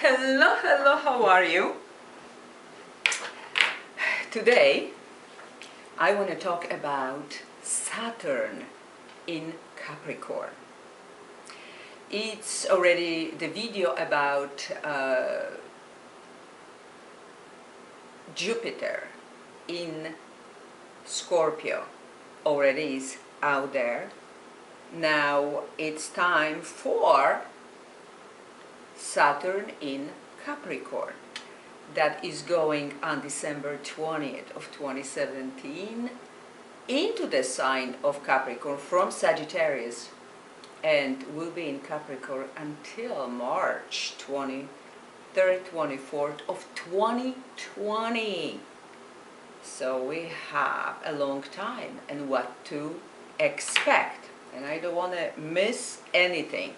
Hello, hello, how are you? Today I want to talk about Saturn in Capricorn. It's already the video about Jupiter in Scorpio already is out there. Now it's time for Saturn in Capricorn. That is going on December 20th of 2017 into the sign of Capricorn from Sagittarius, and will be in Capricorn until March 23rd, 24th of 2020. So we have a long time and what to expect, and I don't want to miss anything.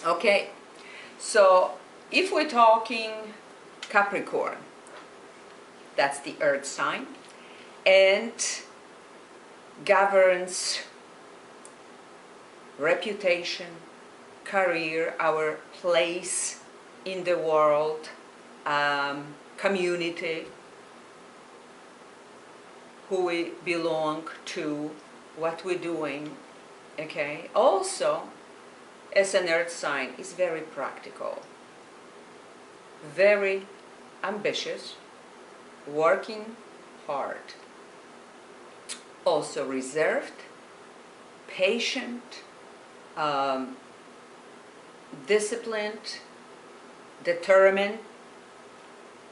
Okay, so if we're talking Capricorn, that's the earth sign, and governs reputation, career, our place in the world, community, who we belong to, what we're doing. Okay, also as an earth sign is very practical, very ambitious, working hard, also reserved, patient, disciplined, determined,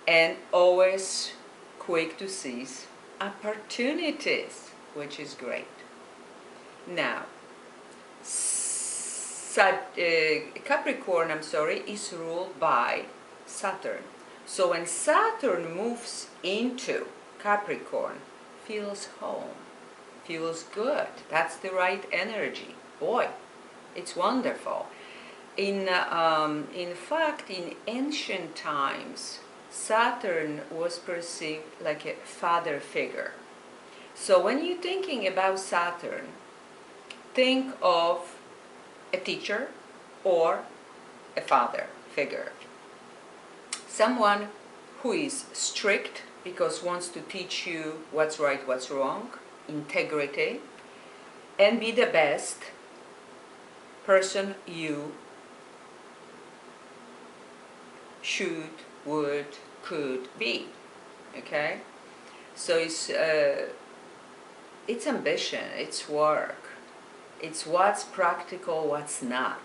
and always quick to seize opportunities, which is great. Now, Capricorn, is ruled by Saturn. So when Saturn moves into Capricorn, feels home, feels good. That's the right energy. Boy, it's wonderful. In fact, in ancient times, Saturn was perceived like a father figure. So when you're thinking about Saturn, think of a teacher or a father figure. Someone who is strict because wants to teach you what's right, what's wrong, integrity, and be the best person you should, would, could be. Okay? So it's ambition, it's work, it's what's practical, what's not,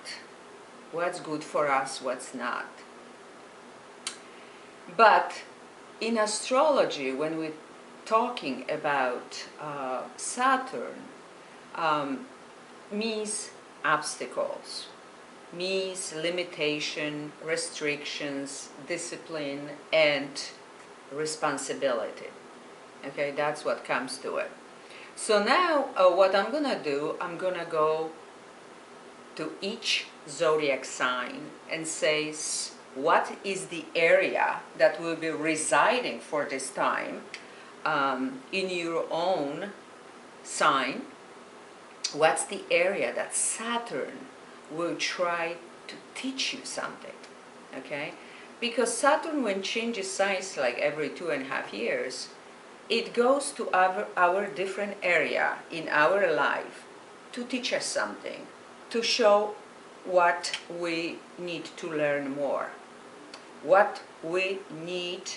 what's good for us, what's not. But in astrology, when we're talking about Saturn, means obstacles, means limitation, restrictions, discipline, and responsibility. Okay, that's what comes to it. So now what I'm going to do, I'm going to go to each zodiac sign and say what is the area that will be residing for this time in your own sign. What's the area that Saturn will try to teach you something, okay? Because Saturn, when changes signs like every 2.5 years, it goes to our different area in our life to teach us something, to show what we need to learn more, what we need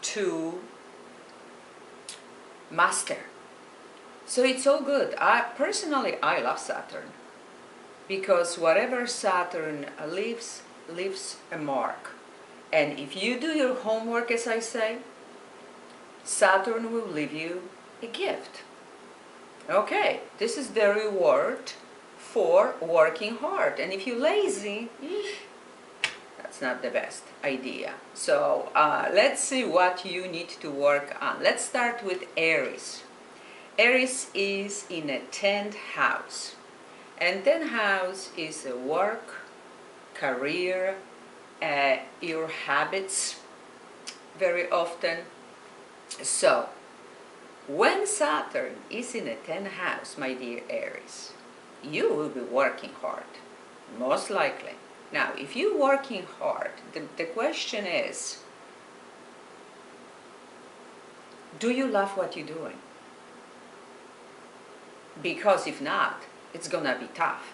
to master. So it's all good. Personally, I love Saturn, because whatever Saturn leaves a mark. And if you do your homework, as I say, Saturn will leave you a gift. Okay, this is the reward for working hard. And if you're lazy, that's not the best idea. So let's see what you need to work on. Let's start with Aries. Aries is in a 10th house. And 10th house is a work, career, your habits very often. So, when Saturn is in a 10th house, my dear Aries, you will be working hard, most likely. Now, if you're working hard, the question is, do you love what you're doing? Because if not, it's gonna be tough.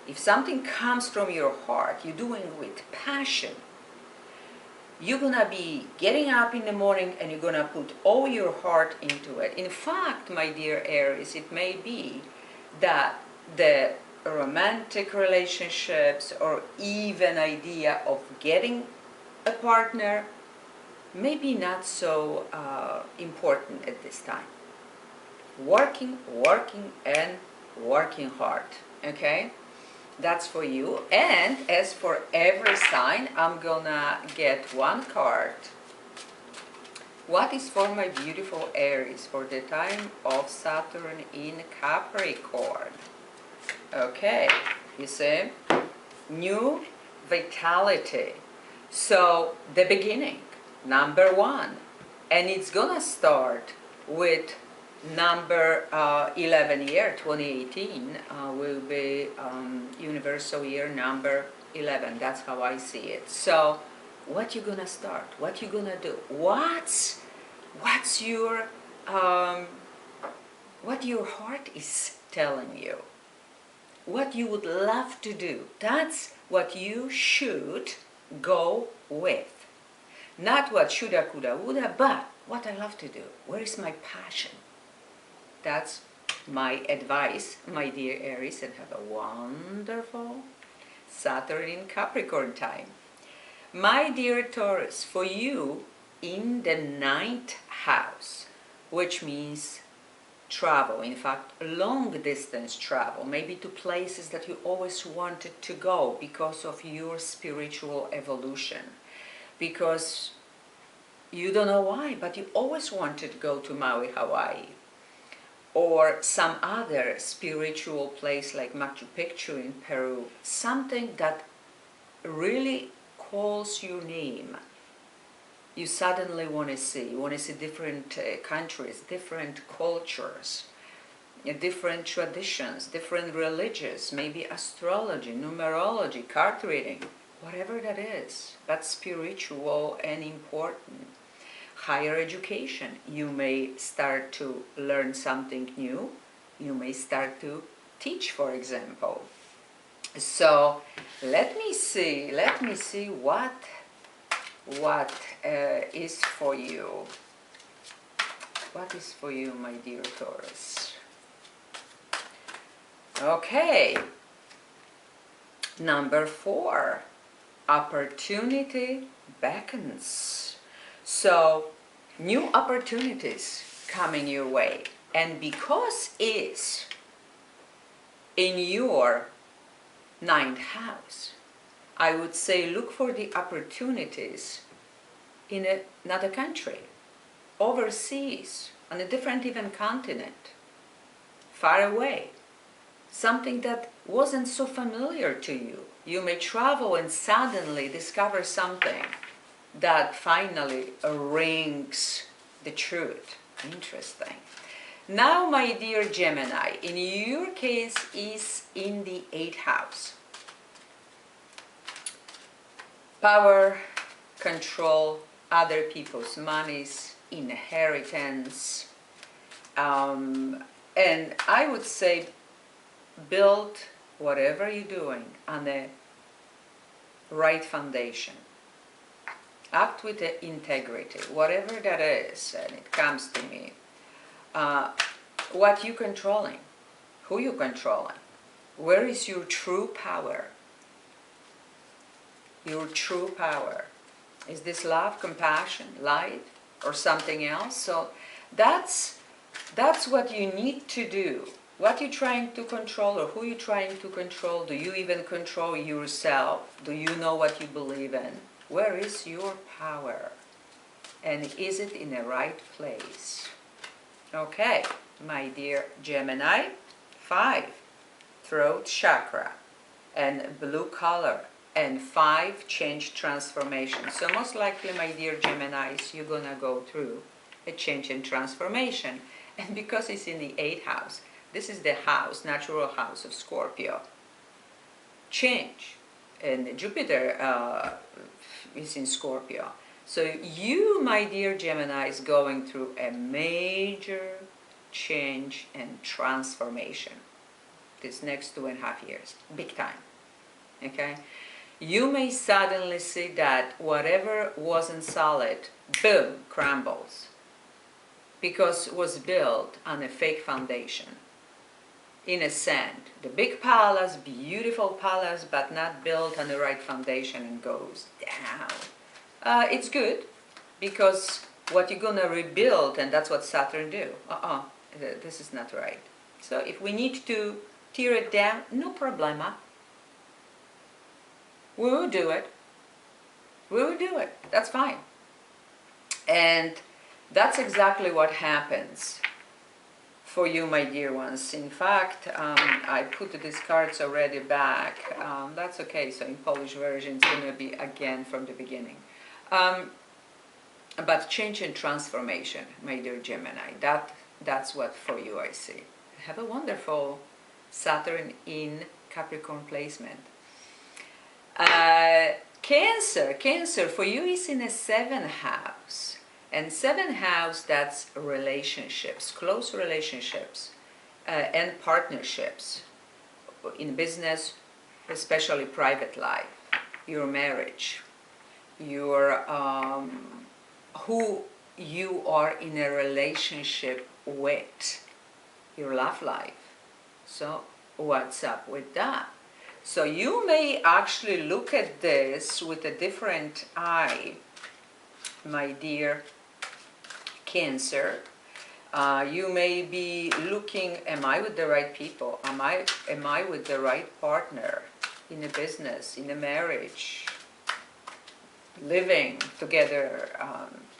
If something comes from your heart, you're doing with passion, you're gonna be getting up in the morning and you're gonna put all your heart into it. In fact, my dear Aries, it may be that the romantic relationships or even idea of getting a partner may be not so important at this time. Working, and working hard, okay? That's for you. And as for every sign, I'm gonna get one card. What is for my beautiful Aries for the time of Saturn in Capricorn? Okay, you see, new vitality. So the beginning, number one, and it's gonna start with number 11 year, 2018 will be universal year number 11. That's how I see it. So what you gonna start? What you gonna do? What's your what your heart is telling you? What you would love to do? That's what you should go with. Not what shoulda, coulda, woulda, but what I love to do. Where is my passion? That's my advice, my dear Aries, and have a wonderful Saturn in Capricorn time. My dear Taurus, for you in the 9th house, which means travel, in fact, long distance travel, maybe to places that you always wanted to go because of your spiritual evolution, because you don't know why, but you always wanted to go to Maui, Hawaii, or some other spiritual place like Machu Picchu in Peru, something that really calls your name. You suddenly want to see. You want to see different countries, different cultures, different traditions, different religions, maybe astrology, numerology, card reading, whatever that is. That's spiritual and important. Higher education. You may start to learn something new. You may start to teach, for example. So let me see what is for you. What is for you, my dear Taurus? Okay. Number 4, opportunity beckons. So new opportunities coming your way, and because it's in your 9th house, I would say look for the opportunities in another country, overseas, on a different even continent, far away, something that wasn't so familiar to you. You may travel and suddenly discover something that finally rings the truth. Interesting. Now, my dear Gemini, in your case is in the 8th house. Power, control, other people's monies, inheritance, and I would say build whatever you're doing on a right foundation. Act with integrity, whatever that is, and it comes to me. What you controlling? Who you controlling? Where is your true power? Your true power. Is this love, compassion, light, or something else? So that's what you need to do. What you're trying to control, or who you're trying to control. Do you even control yourself? Do you know what you believe in? Where is your power? And is it in the right place? Okay, my dear Gemini, 5, throat chakra, and blue color, and 5, change transformation. So most likely, my dear Geminis, you're gonna go through a change and transformation. And because it's in the 8th house, this is the house, natural house of Scorpio. Change. and Jupiter is in Scorpio. So you, my dear Gemini, is going through a major change and transformation this next 2.5 years, big time. Okay, you may suddenly see that whatever wasn't solid, boom, crumbles, because it was built on a fake foundation, in a sand. The big palace, beautiful palace, but not built on the right foundation, and goes down. It's good, because what you're gonna rebuild, and that's what Saturn do. This is not right. So if we need to tear it down, no problema. We will do it. We will do it. That's fine. And that's exactly what happens for you, my dear ones. In fact, I put these cards already back. That's okay. So in Polish version, it's going to be again from the beginning. But change and transformation, my dear Gemini. That's what for you I see. Have a wonderful Saturn in Capricorn placement. Cancer for you is in a 7th house, and 7th house, that's relationships, close relationships, and partnerships in business, especially private life, your marriage, your who you are in a relationship with, your love life. So what's up with that? So you may actually look at this with a different eye, my dear Cancer. You may be looking, am I with the right people? Am I with the right partner in a business, in a marriage, living together,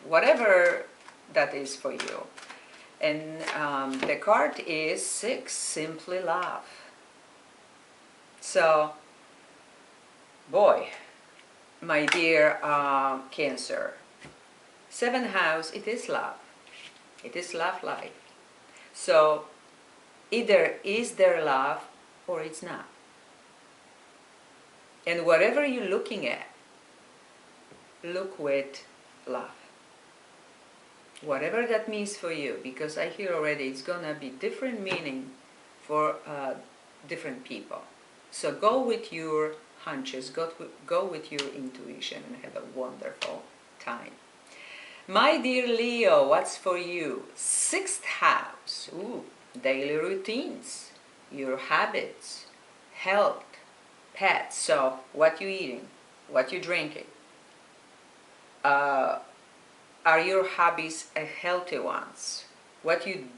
whatever that is for you. And the card is 6, simply love. So, boy, my dear Cancer, 7th house, it is love. It is love life. So, either is there love or it's not. And whatever you're looking at, look with love. Whatever that means for you, because I hear already it's gonna be different meaning for different people. So go with your hunches, go with your intuition, and have a wonderful time. My dear Leo, what's for you? 6th house, daily routines, your habits, health, pets. So what you eating, what you drinking. Are your hobbies healthy ones? What you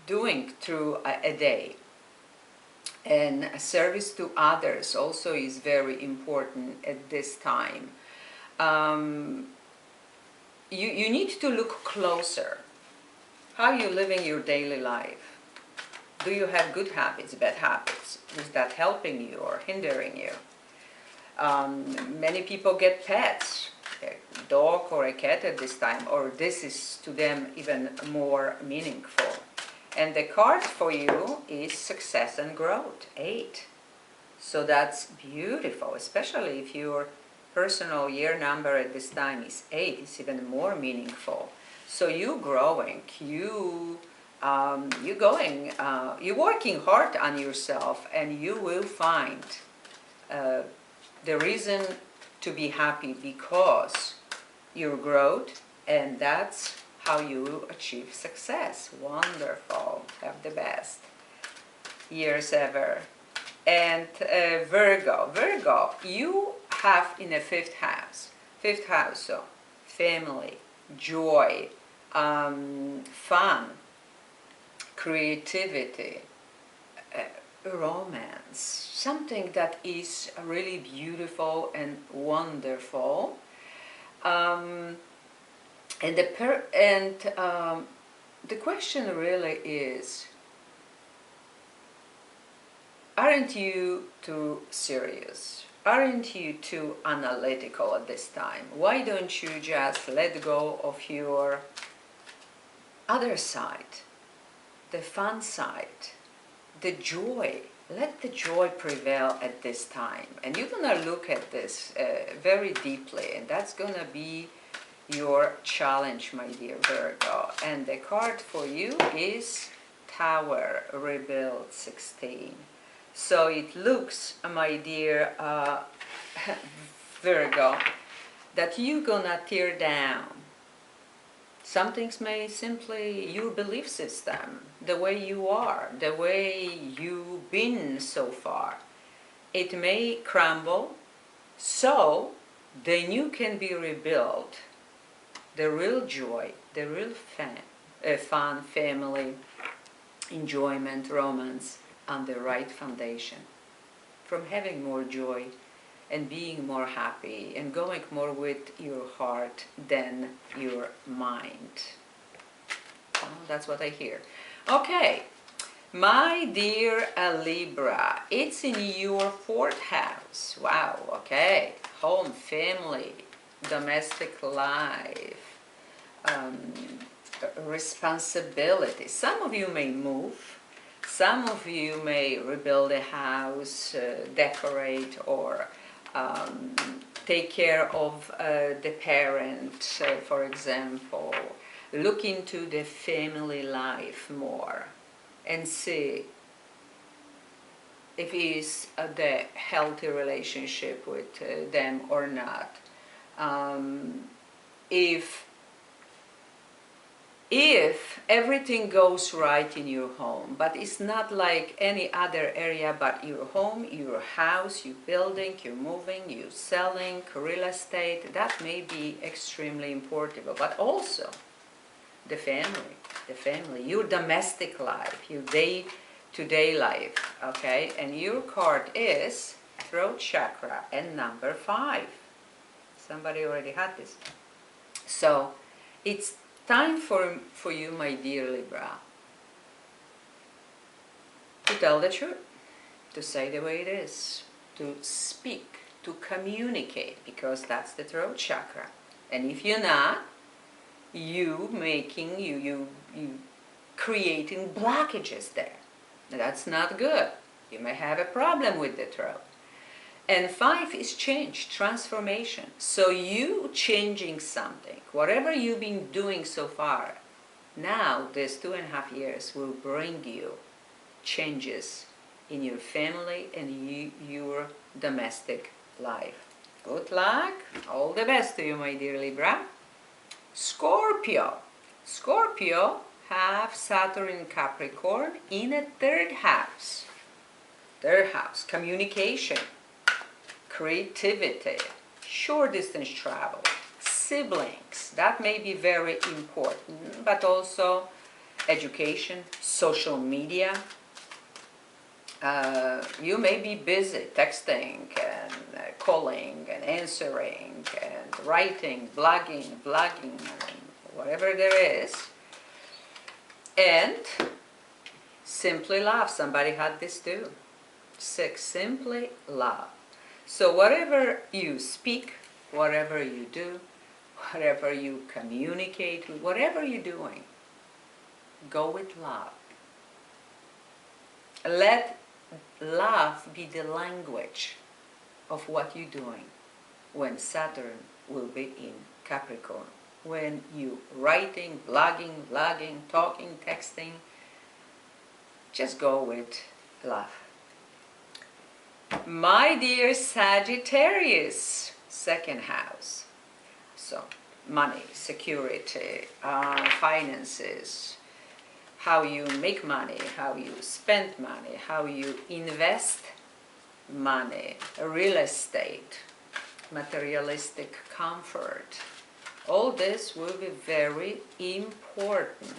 doing through a day? And service to others also is very important at this time. You need to look closer. How are you living your daily life? Do you have good habits, bad habits? Is that helping you or hindering you? Many people get pets, a dog or a cat at this time, or this is to them even more meaningful. And the card for you is success and growth, 8. So that's beautiful, especially if your personal year number at this time is 8. It's even more meaningful. So you growing, you're working hard on yourself, and you will find the reason to be happy because your growth, and that's how you achieve success. Wonderful. Have the best years ever. And Virgo, you have in a 5th house. 5th house, so family, joy, fun, creativity, romance, something that is really beautiful and wonderful. And the question really is, aren't you too serious? Aren't you too analytical at this time? Why don't you just let go of your other side, the fun side, the joy let the joy prevail at this time. And you're going to look at this very deeply, and that's going to be your challenge, my dear Virgo. And the card for you is Tower, Rebuild 16. So it looks, my dear Virgo, that you're gonna tear down some things. May simply your belief system, the way you are, the way you've been so far. It may crumble, so the new can be rebuilt. The real joy, the real fun, family, enjoyment, romance, on the right foundation. From having more joy and being more happy and going more with your heart than your mind. Oh, that's what I hear. Okay, my dear Libra, it's in your 4th house. Wow, okay. Home, family, domestic life, responsibility. Some of you may move. Some of you may rebuild a house, decorate, or take care of the parent, for example. Look into the family life more and see if it's the healthy relationship with them or not. If everything goes right in your home, but it's not like any other area but your home, your house, your building, you're moving, you're selling, real estate, that may be extremely important. But also the family, your domestic life, your day-to-day life, okay? And your card is throat chakra and number 5. Somebody already had this. So it's time for you, my dear Libra, to tell the truth, to say the way it is, to speak, to communicate, because that's the throat chakra. And if you're not, you creating blockages there. That's not good. You may have a problem with the throat. And 5 is change, transformation. So you changing something, whatever you've been doing so far, now this 2.5 years will bring you changes in your family and your domestic life. Good luck. All the best to you, my dear Libra. Scorpio. Scorpio have Saturn in Capricorn in a 3rd house. 3rd house, communication, creativity, short distance travel, siblings, that may be very important, but also education, social media. You may be busy texting and calling and answering and writing, blogging, whatever there is. And simply love. Somebody had this too. 6, simply love. So whatever you speak, whatever you do, whatever you communicate, whatever you're doing, go with love. Let love be the language of what you're doing when Saturn will be in Capricorn. When you writing, blogging, vlogging, talking, texting, just go with love. My dear Sagittarius, 2nd house. So money, security, finances, how you make money, how you spend money, how you invest money, real estate, materialistic comfort. All this will be very important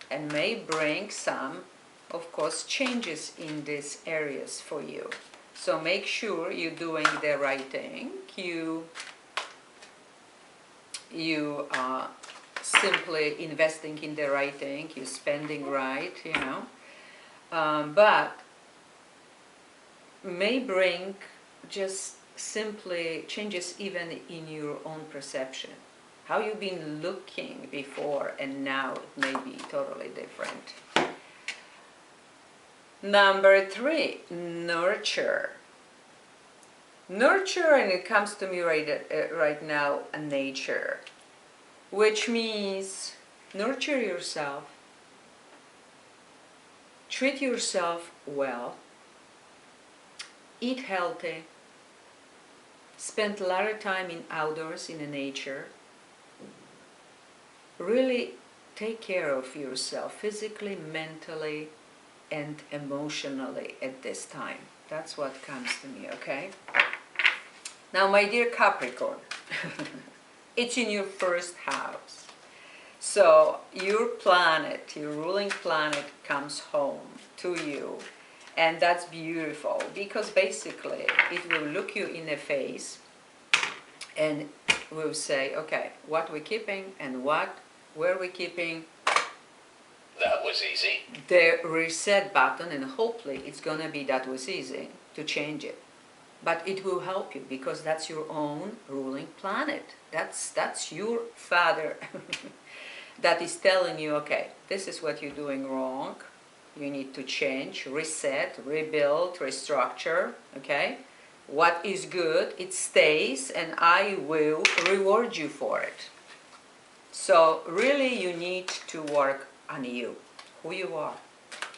and may bring some, of course, changes in these areas for you. So make sure you're doing the right thing. You are simply investing in the right thing. You're spending right, but may bring just simply changes even in your own perception. How you've been looking before and now it may be totally different. Number 3, nurture. Nurture, and it comes to me right now, nature, which means nurture yourself, treat yourself well, eat healthy, spend a lot of time in outdoors in the nature, really take care of yourself physically, mentally, and emotionally at this time. That's what comes to me, okay? Now, my dear Capricorn, it's in your first house. So your planet, your ruling planet, comes home to you. And that's beautiful, because basically it will look you in the face and will say, okay, what we're keeping and where we're keeping. That was easy. The reset button, and hopefully it's going to be that was easy to change it. But it will help you, because that's your own ruling planet. That's your father that is telling you, okay, this is what you're doing wrong. You need to change, reset, rebuild, restructure, okay? What is good, it stays, and I will reward you for it. So really you need to work on you, who you are.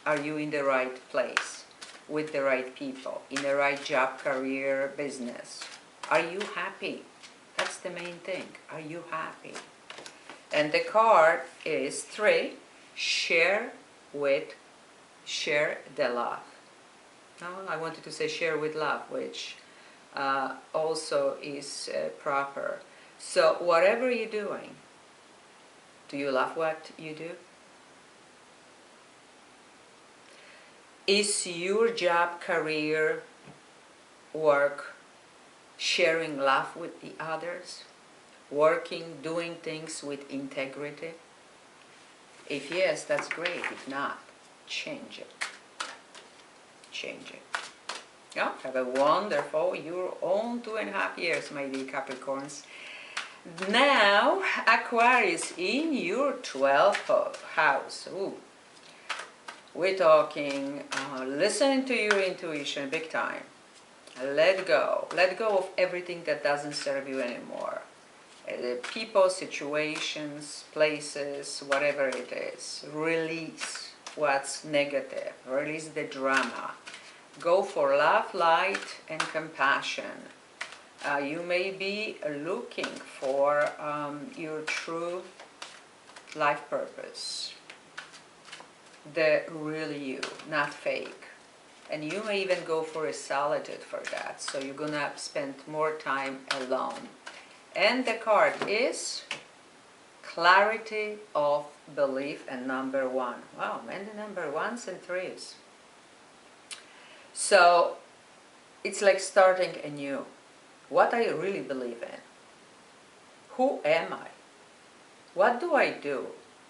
Are you in the right place, with the right people, in the right job, career, business? Are you happy? That's the main thing. Are you happy? And the card is 3, share the love. No, I wanted to say share with love, which also is proper. So whatever you're doing, do you love what you do? Is your job, career, work sharing love with the others? Working, doing things with integrity? If yes, that's great. If not, change it. Change it. Yeah, have a wonderful, your own 2.5 years, my dear Capricorns. Now, Aquarius, in your 12th house. Ooh. We're talking listening to your intuition big time. Let go. Let go of everything that doesn't serve you anymore. People, situations, places, whatever it is. Release what's negative. Release the drama. Go for love, light, and compassion. You may be looking for your true life purpose. The real you, not fake. And you may even go for a solitude for that. So you're gonna spend more time alone. And the card is clarity of belief, and number 1. Wow, and the number 1s and 3s. So it's like starting anew. What I really believe in. Who am I? What do I do?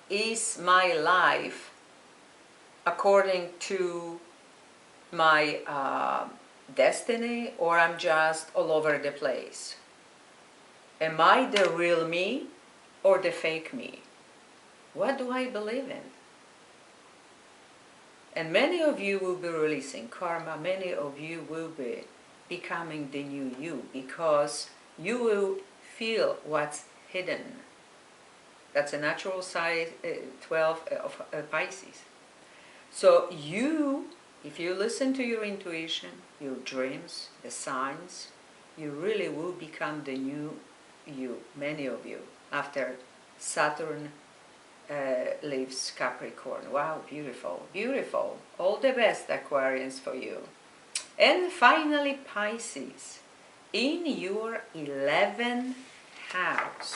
Is my life according to my destiny, or I'm just all over the place? Am I the real me or the fake me? What do I believe in? And many of you will be releasing karma. Many of you will be becoming the new you, because you will feel what's hidden. That's a natural size 12 of Pisces. So you, if you listen to your intuition, your dreams, the signs, you really will become the new you, many of you, after Saturn leaves Capricorn. Wow, beautiful, beautiful. All the best, Aquarians, for you. And finally, Pisces, in your 11th house.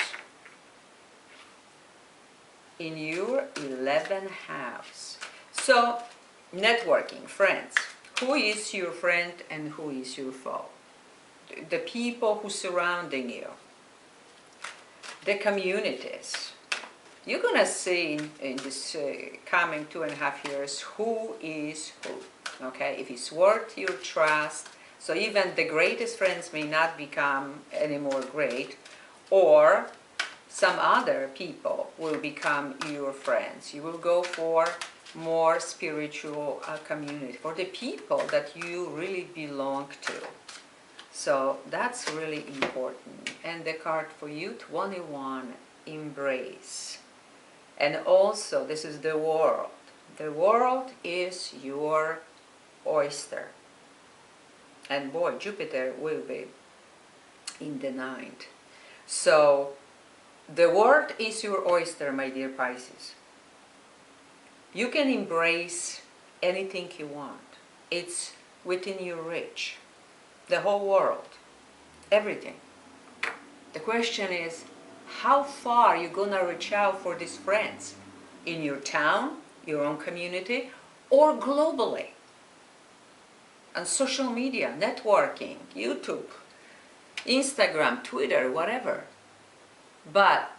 In your 11th house. So, networking, friends. Who is your friend and who is your foe? The people who surrounding you. The communities. You're going to see in this coming 2.5 years who is who. Okay, if it's worth your trust. So even the greatest friends may not become any more great, or some other people will become your friends. You will go for more spiritual community, for the people that you really belong to. So that's really important. And the card for you, 21, embrace. And also, this is the world. The world is your oyster. And boy, Jupiter will be in the ninth. So, the world is your oyster, my dear Pisces. You can embrace anything you want. It's within your reach. The whole world. Everything. The question is, how far you gonna reach out for these friends? In your town, your own community, or globally? On social media, networking, YouTube, Instagram, Twitter, whatever. But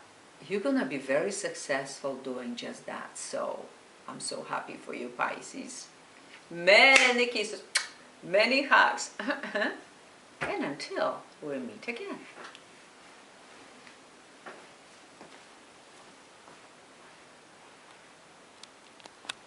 you're gonna be very successful doing just that. So I'm so happy for you, Pisces. Many kisses, many hugs. And until we meet again.